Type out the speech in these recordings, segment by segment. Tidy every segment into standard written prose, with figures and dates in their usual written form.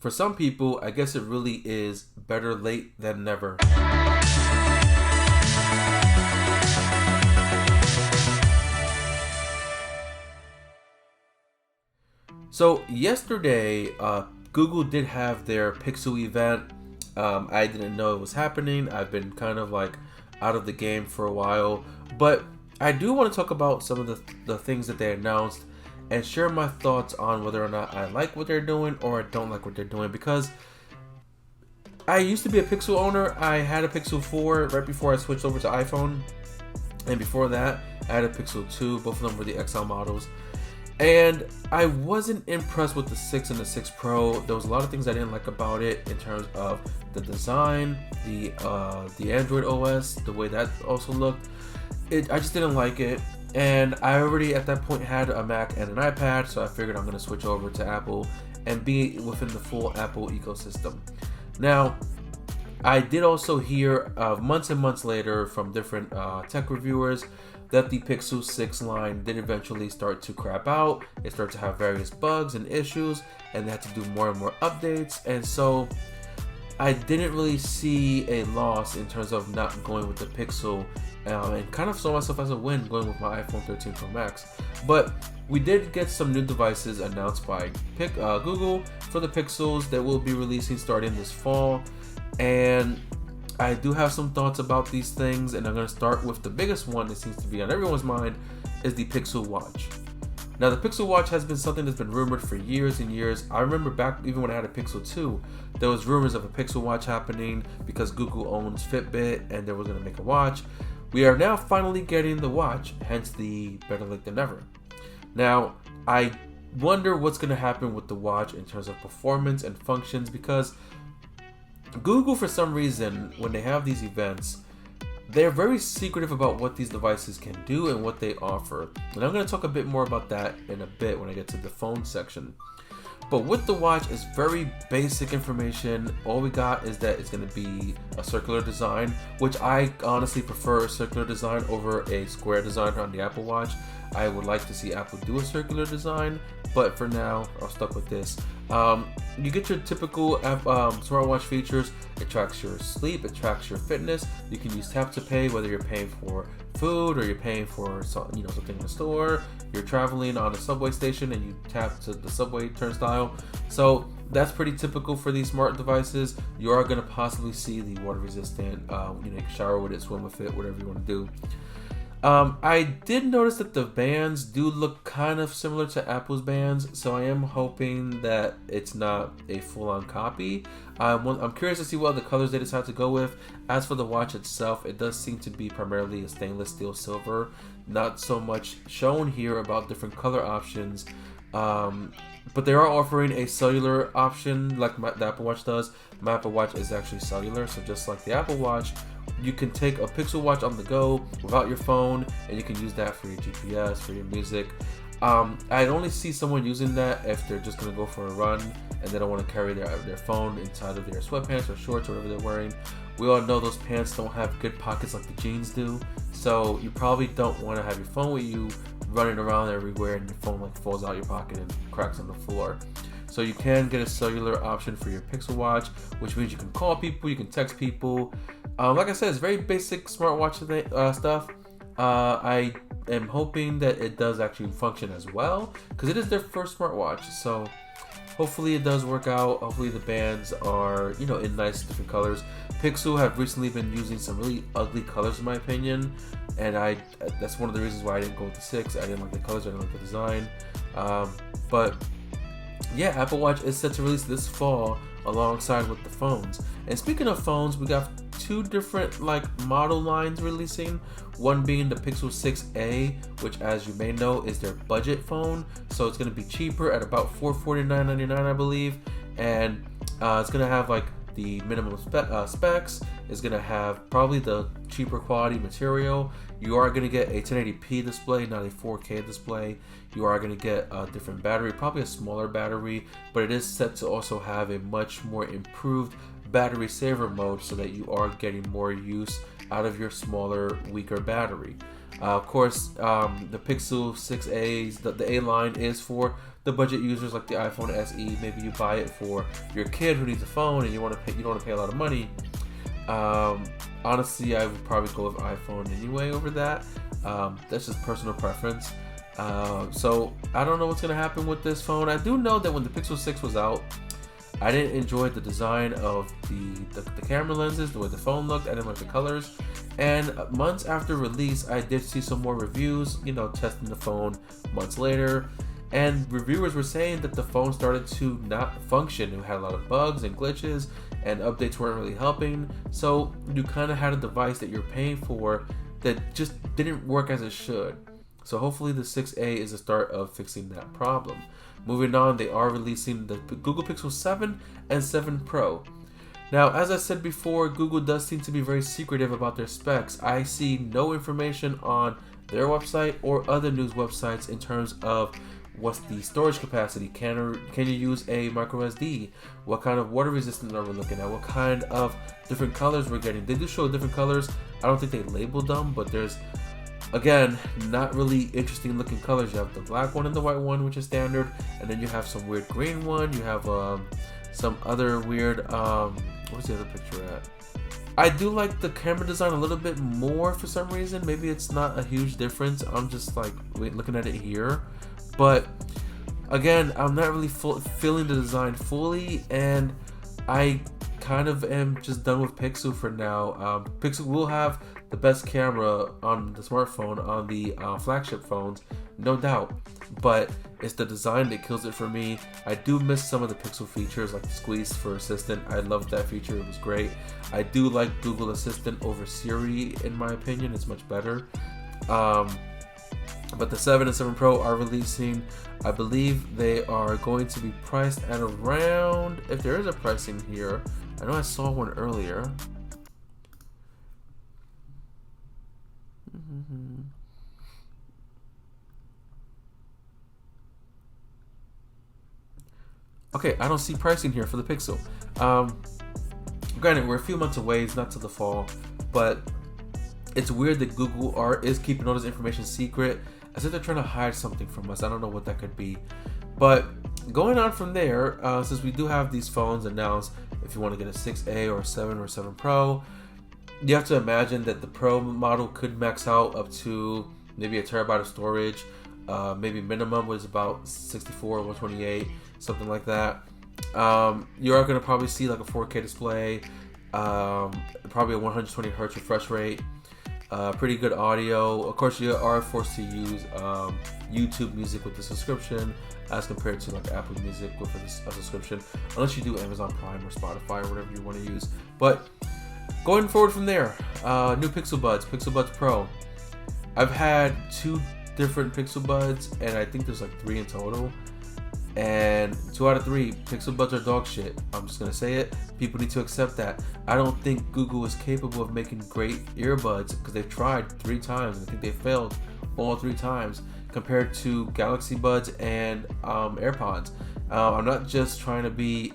For some people, I guess it really is better late than never. So yesterday, Google did have their Pixel event. I didn't know it was happening. I've been kind of like out of the game for a while, but I do want to talk about some of the things that they announced and share my thoughts on whether or not I like what they're doing or I don't like what they're doing, because I used to be a Pixel owner. I had a Pixel 4 right before I switched over to iPhone, and before that I had a Pixel 2. Both of them were the XL models, and I wasn't impressed with the 6 and the 6 Pro. There was a lot of things I didn't like about it in terms of the design, the Android OS, the way that also looked. I just didn't like it. And I already at that point had a Mac and an iPad, so I figured I'm going to switch over to Apple and be within the full Apple ecosystem. Now, I did also hear months and months later from different tech reviewers that the Pixel 6 line did eventually start to crap out. It started to have various bugs and issues, and they had to do more and more updates. And so I didn't really see a loss in terms of not going with the Pixel, and kind of saw myself as a win going with my iPhone 13 Pro Max. But we did get some new devices announced by Google for the Pixels that will be releasing starting this fall, and I do have some thoughts about these things, and I'm going to start with the biggest one that seems to be on everyone's mind, is the Pixel Watch. Now, the Pixel Watch has been something that's been rumored for years and years. I remember back even when I had a Pixel 2, there was rumors of a Pixel Watch happening because Google owns Fitbit and they were going to make a watch. We are now finally getting the watch, hence the better late than never. Now, I wonder what's going to happen with the watch in terms of performance and functions, because Google, for some reason, when they have these events, they're very secretive about what these devices can do and what they offer. And I'm going to talk a bit more about that in a bit when I get to the phone section. But with the watch, it's very basic information. All we got is that it's going to be a circular design, which I honestly prefer a circular design over a square design on the Apple Watch. I would like to see Apple do a circular design, but for now, I'm stuck with this. You get your typical smartwatch features. It tracks your sleep, it tracks your fitness. You can use tap to pay, whether you're paying for food or you're paying for something in the store. You're traveling on a subway station and you tap to the subway turnstile. So that's pretty typical for these smart devices. You are going to possibly see the water resistant. You can shower with it, swim with it, whatever you want to do. I did notice that the bands do look kind of similar to Apple's bands, so I am hoping that it's not a full-on copy. I'm curious to see what other colors they decide to go with. As for the watch itself, it does seem to be primarily a stainless steel silver. Not so much shown here about different color options, but they are offering a cellular option like the Apple Watch does. My Apple Watch is actually cellular, so just like the Apple Watch, you can take a Pixel Watch on the go without your phone, and you can use that for your GPS, for your music. I'd only see someone using that if they're just going to go for a run and they don't want to carry their phone inside of their sweatpants or shorts or whatever they're wearing. We all know those pants don't have good pockets like the jeans do, so you probably don't want to have your phone with you running around everywhere and your phone like falls out your pocket and cracks on the floor. So you can get a cellular option for your Pixel Watch, which means you can call people, you can text people. Like I said, it's very basic smartwatch stuff. I am hoping that it does actually function as well, because it is their first smartwatch. So hopefully it does work out. Hopefully the bands are, in nice different colors. Pixel have recently been using some really ugly colors in my opinion, and that's one of the reasons why I didn't go with the 6. I didn't like the colors, I didn't like the design. But yeah, Apple Watch is set to release this fall alongside with the phones. And speaking of phones, we got 2 different model lines releasing. One being the Pixel 6a, which as you may know is their budget phone. So it's going to be cheaper at about $449.99, I believe. And it's going to have the minimum specs. It's going to have probably the cheaper quality material. You are going to get a 1080p display, not a 4K display. You are going to get a different battery, probably a smaller battery, but it is set to also have a much more improved battery saver mode so that you are getting more use out of your smaller, weaker battery. Of course, the Pixel 6a's, the A line is for the budget users like the iPhone SE. Maybe you buy it for your kid who needs a phone and you don't want to pay a lot of money. Honestly, I would probably go with iPhone anyway over that. That's just personal preference. So I don't know what's gonna happen with this phone. I do know that when the Pixel 6 was out, I didn't enjoy the design of the camera lenses, the way the phone looked. I didn't like the colors. And months after release, I did see some more reviews, testing the phone months later. And reviewers were saying that the phone started to not function. It had a lot of bugs and glitches, and updates weren't really helping. So you kind of had a device that you're paying for that just didn't work as it should. So hopefully the 6A is the start of fixing that problem. Moving on, they are releasing the Google Pixel 7 and 7 Pro. Now, as I said before, Google does seem to be very secretive about their specs. I see no information on their website or other news websites in terms of what's the storage capacity. Can you use a micro SD? What kind of water resistance are we looking at? What kind of different colors we're getting? They do show different colors. I don't think they labeled them, but there's, again, not really interesting looking colors. You have the black one and the white one, which is standard, and then you have some weird green one. You have some other weird, where's the other picture at? I do like the camera design a little bit more for some reason. Maybe it's not a huge difference. I'm just like looking at it here. But again, I'm not really feeling the design fully, and I kind of am just done with Pixel for now. Pixel will have the best camera on the smartphone, on the flagship phones, no doubt, but it's the design that kills it for me. I do miss some of the Pixel features, like the squeeze for Assistant. I loved that feature, it was great. I do like Google Assistant over Siri, in my opinion. It's much better. But the 7 and 7 Pro are releasing. I believe they are going to be priced at around, if there is a pricing here, I know I saw one earlier. Okay, I don't see pricing here for the Pixel. Granted, we're a few months away, it's not till the fall, but it's weird that Google is keeping all this information secret, as if they're trying to hide something from us. I don't know what that could be. But going on from there, since we do have these phones announced, if you want to get a 6A or 7 or 7 Pro, you have to imagine that the Pro model could max out up to maybe a terabyte of storage. Maybe minimum was about 64 or 128, something like that. You are going to probably see like a 4K display, probably a 120 hertz refresh rate. Pretty good audio. Of course, you are forced to use YouTube Music with the subscription, as compared to like Apple Music with a subscription, unless you do Amazon Prime or Spotify or whatever you want to use. But going forward from there, new Pixel Buds Pro. I've had 2 different Pixel Buds, and I think there's like 3 in total. And 2 out of 3 Pixel Buds are dog shit. I'm just gonna say it. People need to accept that. I don't think Google is capable of making great earbuds, because they've tried 3 times and I think they failed all 3 times, compared to Galaxy Buds and AirPods. I'm not just trying to be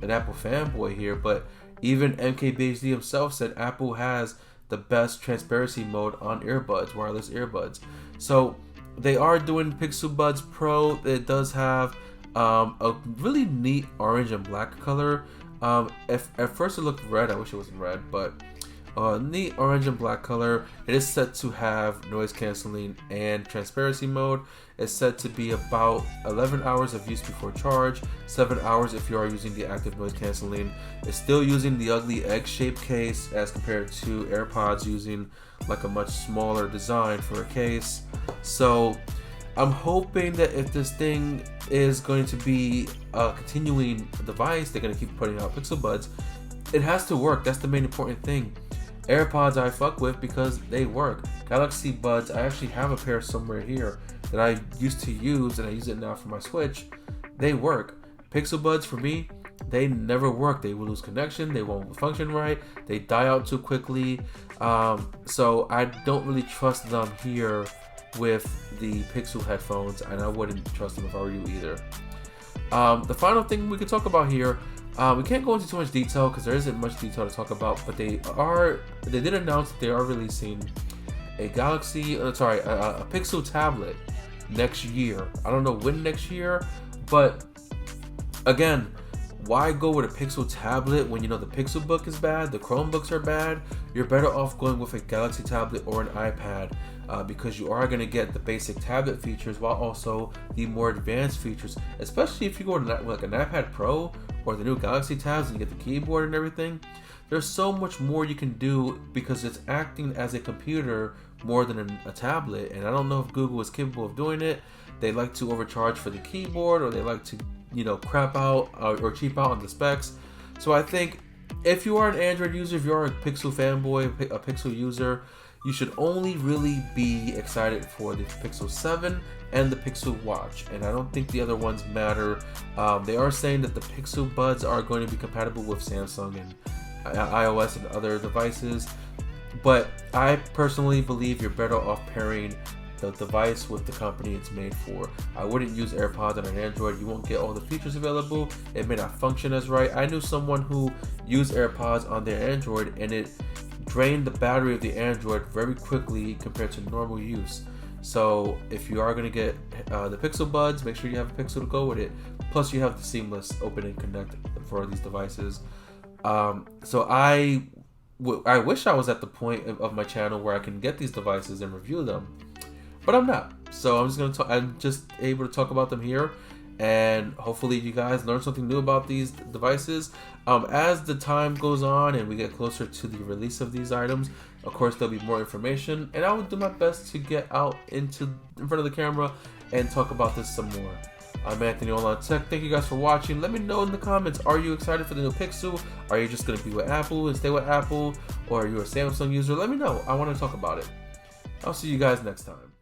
an Apple fanboy here, but even MKBHD himself said Apple has the best transparency mode on earbuds, wireless earbuds. So they are doing Pixel Buds Pro. It does have a really neat orange and black color. At first it looked red. I wish it wasn't red, but neat orange and black color. It is set to have noise canceling and transparency mode. It's set to be about 11 hours of use before charge, 7 hours if you are using the active noise canceling. It's still using the ugly egg-shaped case, as compared to AirPods using like a much smaller design for a case. So I'm hoping that if this thing is going to be a continuing device, they're going to keep putting out Pixel Buds. It has to work. That's the main important thing. AirPods I fuck with because they work. Galaxy Buds, I actually have a pair somewhere here that I used to use, and I use it now for my Switch. They work. Pixel Buds, for me, they never work. They will lose connection. They won't function right. They die out too quickly. So I don't really trust them here with the Pixel headphones, and I wouldn't trust them if I were you either. The final thing we could talk about here, we can't go into too much detail because there isn't much detail to talk about, but they did announce that they are releasing a Pixel tablet next year. I don't know when next year, but again, why go with a Pixel tablet when you know the Pixel Book is bad, the Chromebooks are bad? You're better off going with a Galaxy tablet or an iPad because you are going to get the basic tablet features while also the more advanced features, especially if you go to like an iPad Pro or the new Galaxy tabs and you get the keyboard and everything. There's so much more you can do because it's acting as a computer more than a tablet, and I don't know if Google is capable of doing it. They like to overcharge for the keyboard, or they like to, you know, crap out or cheap out on the specs. So I think if you are an Android user, if you're a Pixel fanboy, a Pixel user, you should only really be excited for the Pixel 7 and the Pixel Watch, and I don't think the other ones matter. They are saying that the Pixel Buds are going to be compatible with Samsung and iOS and other devices, but I personally believe you're better off pairing the device with the company it's made for. I wouldn't use AirPods on an Android. You won't get all the features available. It may not function as right. I knew someone who used AirPods on their Android and it drained the battery of the Android very quickly compared to normal use. So if you are going to get the Pixel Buds, make sure you have a Pixel to go with it. Plus you have the seamless open and connect for these devices. So I wish I was at the point of my channel where I can get these devices and review them, but I'm not. So I'm just able to talk about them here, and hopefully you guys learn something new about these devices. As the time goes on and we get closer to the release of these items, of course there'll be more information, and I will do my best to get out in front of the camera and talk about this some more. I'm Anthony Olan Tech. Thank you guys for watching. Let me know in the comments, are you excited for the new Pixel? Are you just going to be with Apple and stay with Apple? Or are you a Samsung user? Let me know. I want to talk about it. I'll see you guys next time.